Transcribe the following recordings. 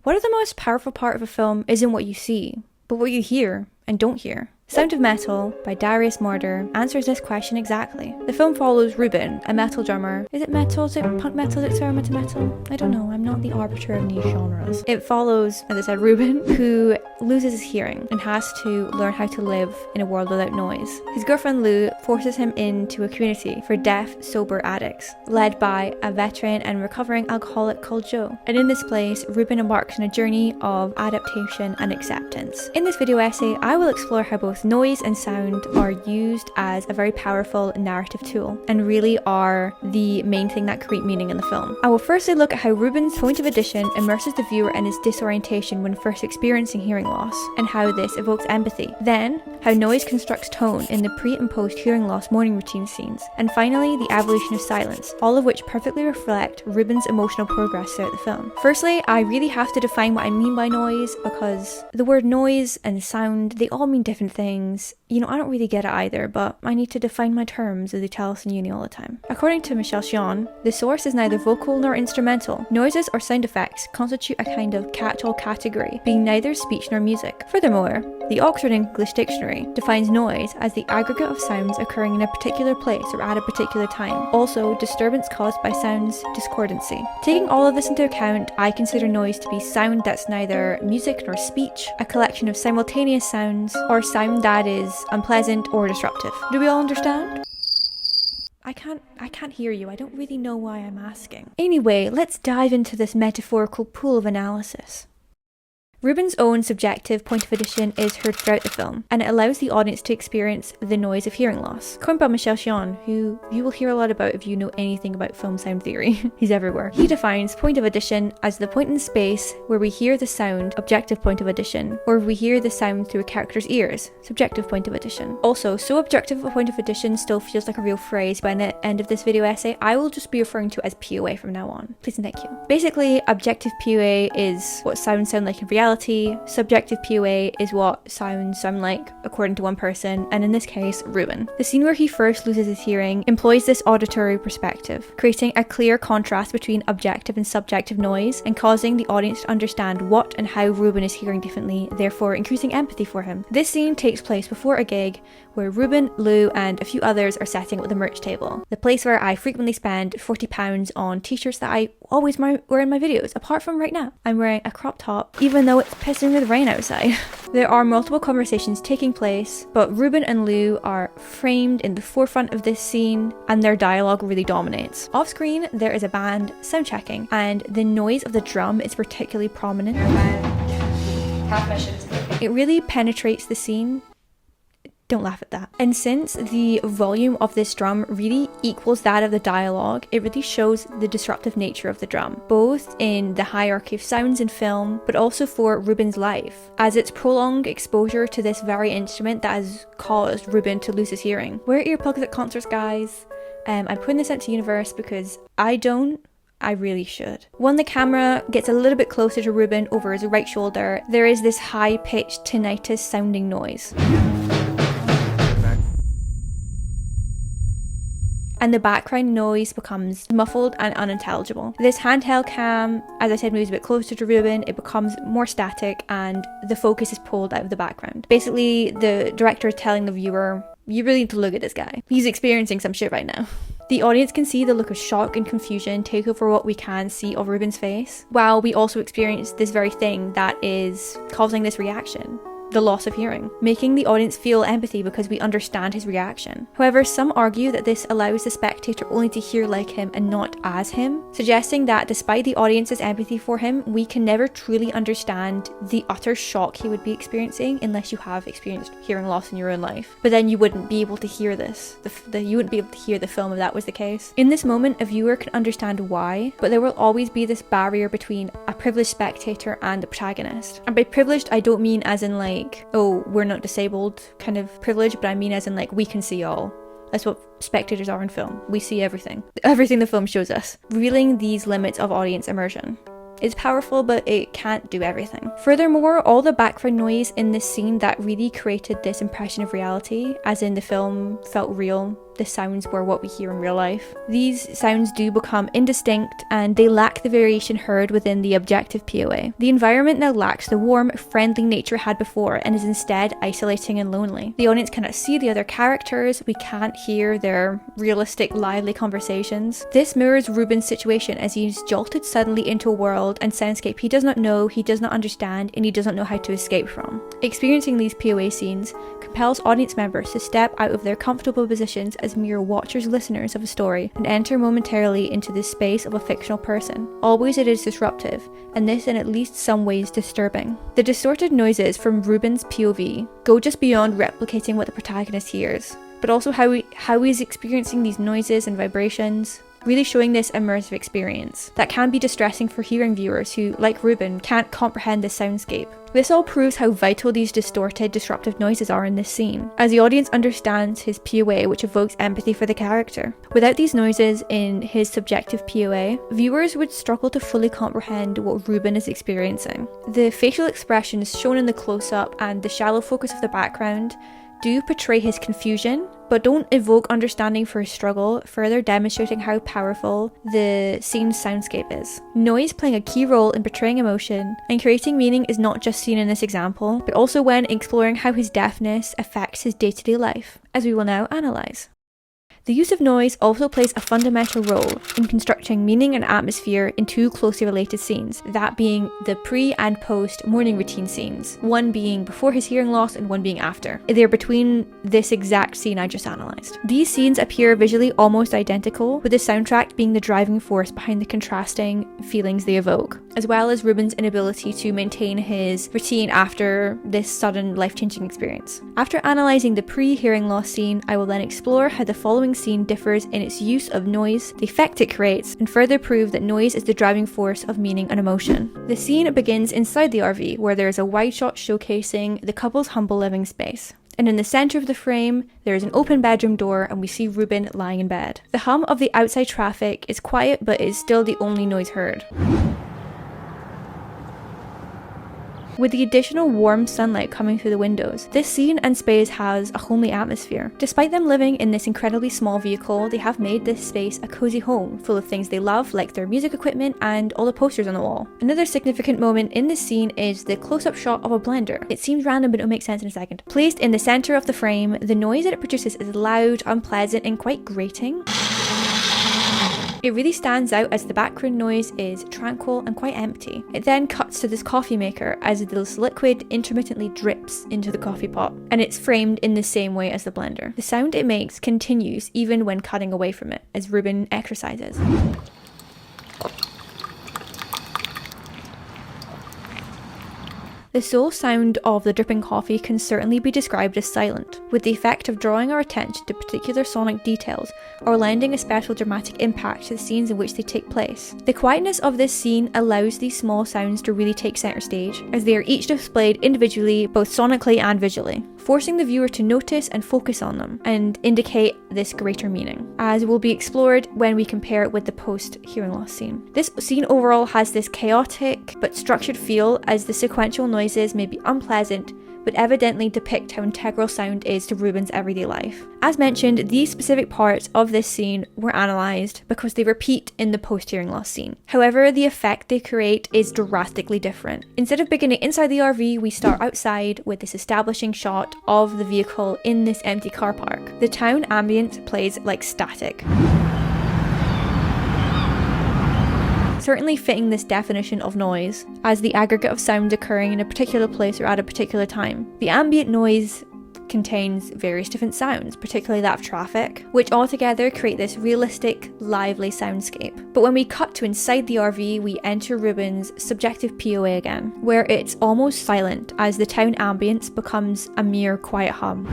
One of the most powerful part of a film isn't what you see, but what you hear and don't hear. Sound of Metal by Darius Marder answers this question exactly. The film follows Ruben, a metal drummer. Is it metal? Is it punk metal? Is it experimental metal? I don't know. I'm not the arbiter of niche genres. It follows, as I said, Ruben, who loses his hearing and has to learn how to live in a world without noise. His girlfriend Lou forces him into a community for deaf, sober addicts, led by a veteran and recovering alcoholic called Joe. And in this place, Ruben embarks on a journey of adaptation and acceptance. In this video essay, I will explore how both noise and sound are used as a very powerful narrative tool and really are the main thing that create meaning in the film. I will firstly look at how Ruben's point of addition immerses the viewer in his disorientation when first experiencing hearing loss and how this evokes empathy. Then, how noise constructs tone in the pre and post hearing loss morning routine scenes. And finally, the evolution of silence, all of which perfectly reflect Ruben's emotional progress throughout the film. Firstly, I really have to define what I mean by noise because the word noise and sound, they all mean different things. You know, I don't really get it either, but I need to define my terms as they tell us in uni all the time. According to Chion, the source is neither vocal nor instrumental. Noises or sound effects constitute a kind of catch-all category, being neither speech nor music. Furthermore, the Oxford English Dictionary defines noise as the aggregate of sounds occurring in a particular place or at a particular time. Also, disturbance caused by sounds discordancy. Taking all of this into account, I consider noise to be sound that's neither music nor speech, a collection of simultaneous sounds, or sound that is unpleasant or disruptive. Do we all understand? I can't hear you. I don't really know why I'm asking. Anyway, let's dive into this metaphorical pool of analysis. Ruben's own subjective point of addition is heard throughout the film, and it allows the audience to experience the noise of hearing loss. Coined by Chion, who you will hear a lot about if you know anything about film sound theory. He's everywhere. He defines point of addition as the point in space where we hear the sound, objective point of addition, or we hear the sound through a character's ears, subjective point of addition. Also, so objective a point of addition still feels like a real phrase by the end of this video essay, I will just be referring to it as POA from now on. Please and thank you. Basically, objective POA is what sounds sound like in reality. Subjective POA is what sounds sound like according to one person, and in this case, Ruben. The scene where he first loses his hearing employs this auditory perspective, creating a clear contrast between objective and subjective noise and causing the audience to understand what and how Ruben is hearing differently, therefore increasing empathy for him. This scene takes place before a gig where Ruben, Lou, and a few others are setting up the merch table, the place where I frequently spend £40 on t-shirts that I always wear in my videos, apart from right now. I'm wearing a crop top, even though it's pissing with rain outside. There are multiple conversations taking place, but Ruben and Lou are framed in the forefront of this scene, and their dialogue really dominates. Off screen, there is a band sound checking, and the noise of the drum is particularly prominent. It really penetrates the scene. Don't laugh at that. And since the volume of this drum really equals that of the dialogue, it really shows the disruptive nature of the drum, both in the hierarchy of sounds in film, but also for Ruben's life, as it's prolonged exposure to this very instrument that has caused Ruben to lose his hearing. Wear earplugs at concerts, guys. I'm putting this out to universe because I don't. I really should. When the camera gets a little bit closer to Ruben over his right shoulder, there is this high-pitched tinnitus sounding noise. And the background noise becomes muffled and unintelligible. This handheld cam, as I said, moves a bit closer to Ruben, it becomes more static and the focus is pulled out of the background. Basically, the director is telling the viewer, you really need to look at this guy. He's experiencing some shit right now. The audience can see the look of shock and confusion take over what we can see of Ruben's face, while we also experience this very thing that is causing this reaction. The loss of hearing, making the audience feel empathy because we understand his reaction. However, some argue that this allows the spectator only to hear like him and not as him, suggesting that despite the audience's empathy for him, we can never truly understand the utter shock he would be experiencing unless you have experienced hearing loss in your own life. But then you wouldn't be able to hear this. You wouldn't be able to hear the film if that was the case. In this moment, a viewer can understand why, but there will always be this barrier between a privileged spectator and the protagonist. And by privileged, I don't mean as in like, oh, we're not disabled kind of privilege, but I mean as in like, we can see all. That's what spectators are in film. We see everything. Everything the film shows us. Revealing these limits of audience immersion. It's powerful, but it can't do everything. Furthermore, all the background noise in this scene that really created this impression of reality, as in the film felt real, the sounds were what we hear in real life. These sounds do become indistinct and they lack the variation heard within the objective POA. The environment now lacks the warm, friendly nature it had before and is instead isolating and lonely. The audience cannot see the other characters, we can't hear their realistic, lively conversations. This mirrors Ruben's situation as he's jolted suddenly into a world and soundscape he does not know, he does not understand, and he doesn't know how to escape from. Experiencing these POA scenes compels audience members to step out of their comfortable positions as mere watchers, listeners of a story, and enter momentarily into the space of a fictional person. Always it is disruptive, and this in at least some ways disturbing. The distorted noises from Ruben's POV go just beyond replicating what the protagonist hears, but also how he's experiencing these noises and vibrations, really showing this immersive experience that can be distressing for hearing viewers who, like Ruben, can't comprehend the soundscape. This all proves how vital these distorted, disruptive noises are in this scene, as the audience understands his POA, which evokes empathy for the character. Without these noises in his subjective POA, viewers would struggle to fully comprehend what Ruben is experiencing. The facial expressions shown in the close-up and the shallow focus of the background do portray his confusion, but don't evoke understanding for his struggle, further demonstrating how powerful the scene's soundscape is. Noise playing a key role in portraying emotion and creating meaning is not just seen in this example, but also when exploring how his deafness affects his day-to-day life, as we will now analyse. The use of noise also plays a fundamental role in constructing meaning and atmosphere in two closely related scenes, that being the pre and post morning routine scenes, one being before his hearing loss and one being after. They're between this exact scene I just analysed. These scenes appear visually almost identical, with the soundtrack being the driving force behind the contrasting feelings they evoke, as well as Ruben's inability to maintain his routine after this sudden life-changing experience. After analysing the pre-hearing loss scene, I will then explore how the following scene differs in its use of noise, the effect it creates, and further prove that noise is the driving force of meaning and emotion. The scene begins inside the RV, where there is a wide shot showcasing the couple's humble living space. And in the centre of the frame, there is an open bedroom door and we see Ruben lying in bed. The hum of the outside traffic is quiet, but is still the only noise heard. With the additional warm sunlight coming through the windows, this scene and space has a homely atmosphere. Despite them living in this incredibly small vehicle, they have made this space a cozy home, full of things they love, like their music equipment and all the posters on the wall. Another significant moment in this scene is the close-up shot of a blender. It seems random, but it'll make sense in a second. Placed in the centre of the frame, the noise that it produces is loud, unpleasant, and quite grating. It really stands out as the background noise is tranquil and quite empty. It then cuts to this coffee maker as this liquid intermittently drips into the coffee pot, and it's framed in the same way as the blender. The sound it makes continues even when cutting away from it, as Ruben exercises. The sole sound of the dripping coffee can certainly be described as silent, with the effect of drawing our attention to particular sonic details or lending a special dramatic impact to the scenes in which they take place. The quietness of this scene allows these small sounds to really take centre stage, as they are each displayed individually, both sonically and visually, forcing the viewer to notice and focus on them and indicate this greater meaning, as will be explored when we compare it with the post-hearing loss scene. This scene overall has this chaotic but structured feel, as the sequential noises may be unpleasant but evidently depict how integral sound is to Ruben's everyday life. As mentioned, these specific parts of this scene were analysed because they repeat in the post-hearing loss scene. However, the effect they create is drastically different. Instead of beginning inside the RV, we start outside with this establishing shot of the vehicle in this empty car park. The town ambience plays like static, certainly fitting this definition of noise as the aggregate of sound occurring in a particular place or at a particular time. The ambient noise contains various different sounds, particularly that of traffic, which altogether create this realistic, lively soundscape. But when we cut to inside the RV, we enter Ruben's subjective POA again, where it's almost silent as the town ambience becomes a mere quiet hum.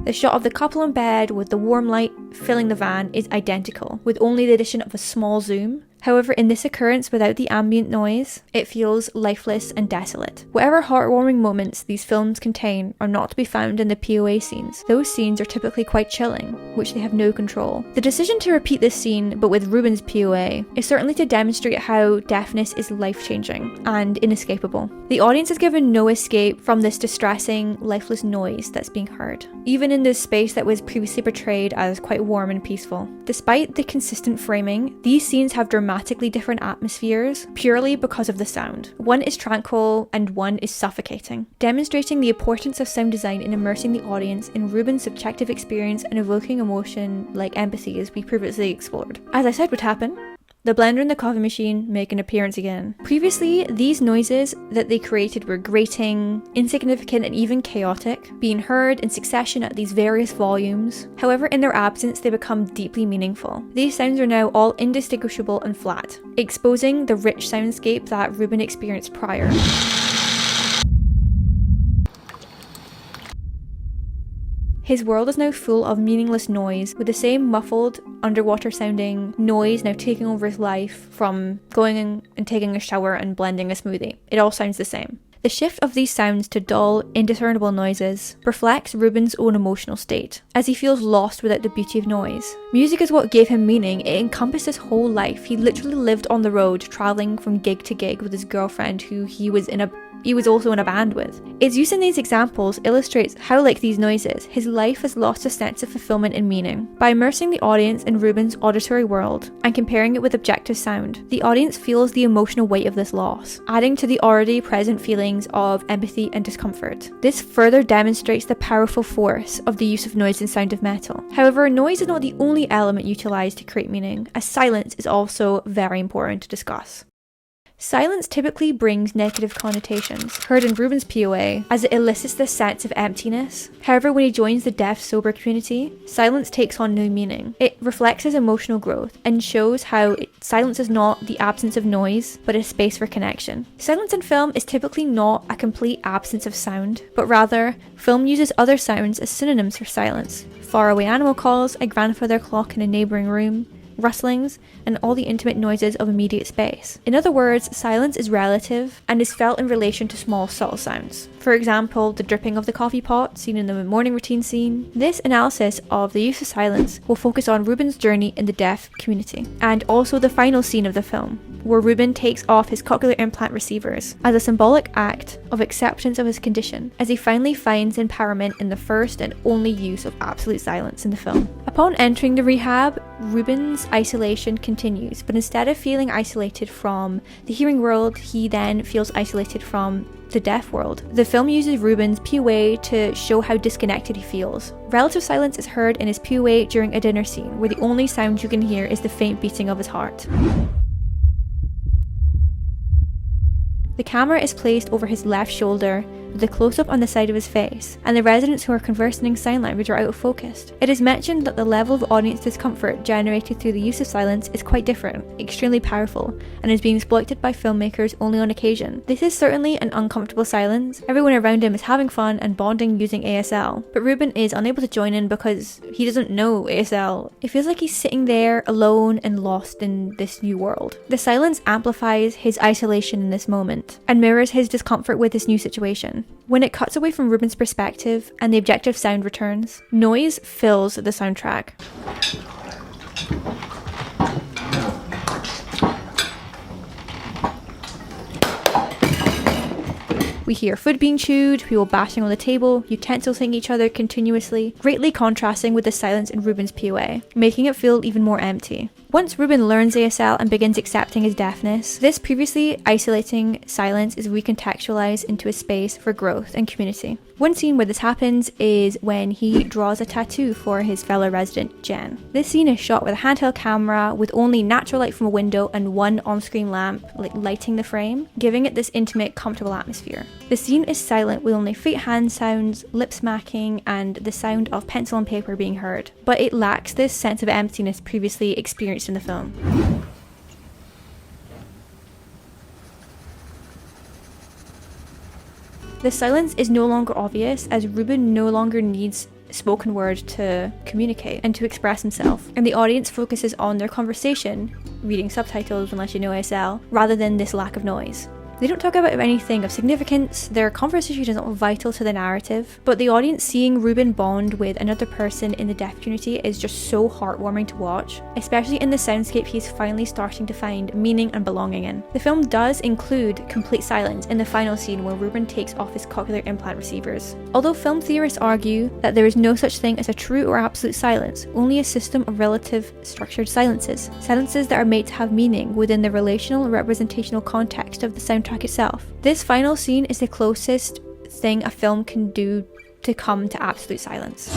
The shot of the couple in bed with the warm light filling the van is identical, with only the addition of a small zoom, However, in this occurrence without the ambient noise, it feels lifeless and desolate. Whatever heartwarming moments these films contain are not to be found in the POA scenes. Those scenes are typically quite chilling, which they have no control. The decision to repeat this scene, but with Ruben's POA, is certainly to demonstrate how deafness is life-changing and inescapable. The audience is given no escape from this distressing, lifeless noise that's being heard, even in this space that was previously portrayed as quite warm and peaceful. Despite the consistent framing, these scenes have dramatically different atmospheres purely because of the sound. One is tranquil and one is suffocating, demonstrating the importance of sound design in immersing the audience in Ruben's subjective experience and evoking emotion like empathy, as we previously explored. As I said would happen, the blender and the coffee machine make an appearance again. Previously, these noises that they created were grating, insignificant and even chaotic, being heard in succession at these various volumes. However, in their absence, they become deeply meaningful. These sounds are now all indistinguishable and flat, exposing the rich soundscape that Ruben experienced prior. His world is now full of meaningless noise, with the same muffled, underwater sounding noise now taking over his life, from going and taking a shower and blending a smoothie. It all sounds the same. The shift of these sounds to dull, indiscernible noises reflects Ruben's own emotional state, as he feels lost without the beauty of noise. Music is what gave him meaning. It encompassed his whole life. He literally lived on the road, travelling from gig to gig with his girlfriend, who he was also in a band with. Its use in these examples illustrates how, like these noises, his life has lost a sense of fulfillment and meaning. By immersing the audience in Ruben's auditory world and comparing it with objective sound, the audience feels the emotional weight of this loss, adding to the already present feelings of empathy and discomfort. This further demonstrates the powerful force of the use of noise in Sound of Metal. However, noise is not the only element utilised to create meaning, as silence is also very important to discuss. Silence typically brings negative connotations, heard in Ruben's POA, as it elicits this sense of emptiness. However, when he joins the deaf-sober community, silence takes on new meaning. It reflects his emotional growth and shows how silence is not the absence of noise, but a space for connection. Silence in film is typically not a complete absence of sound, but rather, film uses other sounds as synonyms for silence. Faraway animal calls, a grandfather clock in a neighbouring room, rustlings, and all the intimate noises of immediate space. In other words, silence is relative and is felt in relation to small, subtle sounds. For example, the dripping of the coffee pot seen in the morning routine scene. This analysis of the use of silence will focus on Ruben's journey in the deaf community, and also the final scene of the film, where Ruben takes off his cochlear implant receivers as a symbolic act of acceptance of his condition, as he finally finds empowerment in the first and only use of absolute silence in the film. Upon entering the rehab, Ruben's isolation continues, but instead of feeling isolated from the hearing world, he then feels isolated from the deaf world. The film uses Ruben's POA to show how disconnected he feels. Relative silence is heard in his POA during a dinner scene, where the only sound you can hear is the faint beating of his heart. The camera is placed over his left shoulder, with a close-up on the side of his face, and the residents who are conversing in sign language are out of focus. It is mentioned that the level of audience discomfort generated through the use of silence is quite different, extremely powerful, and is being exploited by filmmakers only on occasion. This is certainly an uncomfortable silence. Everyone around him is having fun and bonding using ASL, but Ruben is unable to join in because he doesn't know ASL. It feels like he's sitting there alone and lost in this new world. The silence amplifies his isolation in this moment, and mirrors his discomfort with this new situation. When it cuts away from Ruben's perspective and the objective sound returns, noise fills the soundtrack. We hear food being chewed, people bashing on the table, utensils hitting each other continuously, greatly contrasting with the silence in Ruben's POA, making it feel even more empty. Once Ruben learns ASL and begins accepting his deafness, this previously isolating silence is recontextualized into a space for growth and community. One scene where this happens is when he draws a tattoo for his fellow resident, Jen. This scene is shot with a handheld camera with only natural light from a window and one on-screen lamp lighting the frame, giving it this intimate, comfortable atmosphere. The scene is silent with only faint hand sounds, lip smacking, and the sound of pencil and paper being heard, but it lacks this sense of emptiness previously experienced in the film. The silence is no longer obvious, as Ruben no longer needs spoken word to communicate and to express himself, and the audience focuses on their conversation reading subtitles unless you know ASL, rather than this lack of noise. They don't talk about anything of significance, their conversation is not vital to the narrative, but the audience seeing Ruben bond with another person in the deaf community is just so heartwarming to watch, especially in the soundscape he's finally starting to find meaning and belonging in. The film does include complete silence in the final scene where Ruben takes off his cochlear implant receivers. Although film theorists argue that there is no such thing as a true or absolute silence, only a system of relative structured silences that are made to have meaning within the relational and representational context of the soundtrack itself. This final scene is the closest thing a film can do to come to absolute silence.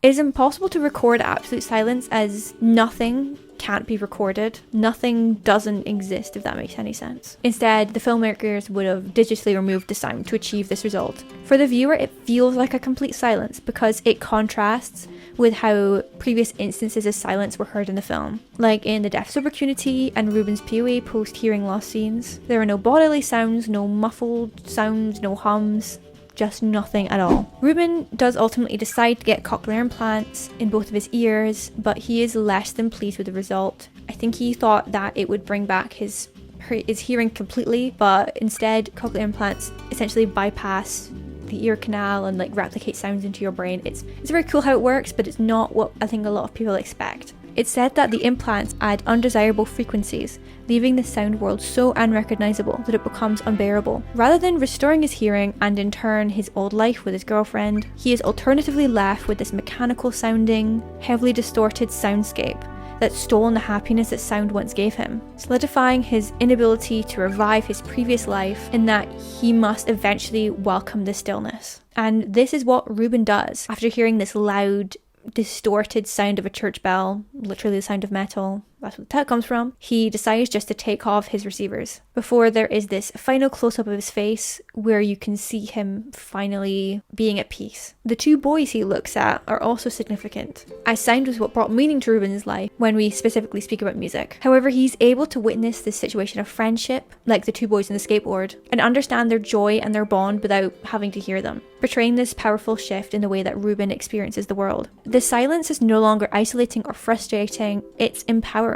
It is impossible to record absolute silence as nothing can't be recorded. Nothing doesn't exist, if that makes any sense. Instead, the filmmakers would have digitally removed the sound to achieve this result. For the viewer, it feels like a complete silence because it contrasts with how previous instances of silence were heard in the film. Like in the deaf opportunity and Ruben's POA post-hearing loss scenes. There are no bodily sounds, no muffled sounds, no hums. Just nothing at all. Ruben does ultimately decide to get cochlear implants in both of his ears, but he is less than pleased with the result. I think he thought that it would bring back his hearing completely, but instead cochlear implants essentially bypass the ear canal and like replicate sounds into your brain. It's very cool how it works, but it's not what I think a lot of people expect. It's said that the implants add undesirable frequencies, leaving the sound world so unrecognizable that it becomes unbearable. Rather than restoring his hearing and in turn his old life with his girlfriend, he is alternatively left with this mechanical sounding, heavily distorted soundscape that's stolen the happiness that sound once gave him, solidifying his inability to revive his previous life in that he must eventually welcome the stillness. And this is what Ruben does after hearing this loud, distorted sound of a church bell, literally the sound of metal, that's what the title comes from. He decides just to take off his receivers before there is this final close-up of his face where you can see him finally being at peace. The two boys he looks at are also significant, as sound was what brought meaning to Ruben's life when we specifically speak about music. However, he's able to witness this situation of friendship, like the two boys on the skateboard, and understand their joy and their bond without having to hear them, portraying this powerful shift in the way that Ruben experiences the world. The silence is no longer isolating or frustrating, it's empowering.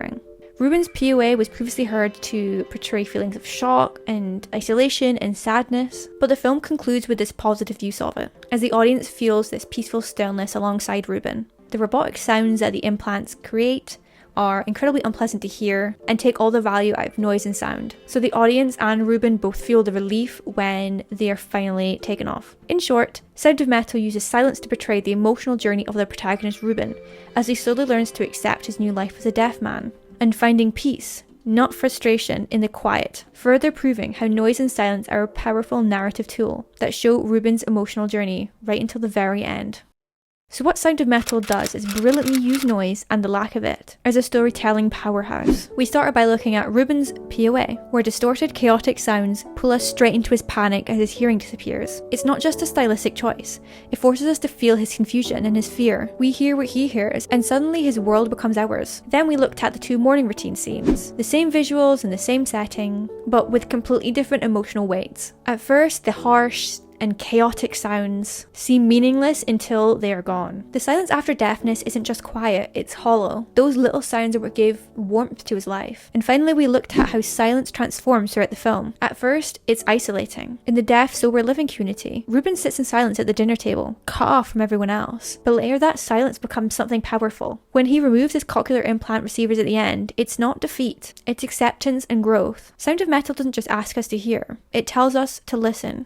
Ruben's POA was previously heard to portray feelings of shock and isolation and sadness, but the film concludes with this positive use of it, as the audience feels this peaceful stillness alongside Ruben. The robotic sounds that the implants create are incredibly unpleasant to hear and take all the value out of noise and sound. So the audience and Ruben both feel the relief when they are finally taken off. In short, Sound of Metal uses silence to portray the emotional journey of the protagonist Ruben as he slowly learns to accept his new life as a deaf man and finding peace, not frustration, in the quiet, further proving how noise and silence are a powerful narrative tool that show Ruben's emotional journey right until the very end. So what Sound of Metal does is brilliantly use noise and the lack of it as a storytelling powerhouse. We started by looking at Ruben's POA, where distorted, chaotic sounds pull us straight into his panic as his hearing disappears. It's not just a stylistic choice, it forces us to feel his confusion and his fear. We hear what he hears, and suddenly his world becomes ours. Then we looked at the two morning routine scenes, the same visuals and the same setting, but with completely different emotional weights. At first, the harsh and chaotic sounds seem meaningless until they are gone. The silence after deafness isn't just quiet, it's hollow. Those little sounds are what give warmth to his life. And finally, we looked at how silence transforms throughout the film. At first, it's isolating. In the deaf, sober living community, Ruben sits in silence at the dinner table, cut off from everyone else. But later, that silence becomes something powerful. When he removes his cochlear implant receivers at the end, it's not defeat, it's acceptance and growth. Sound of Metal doesn't just ask us to hear, it tells us to listen.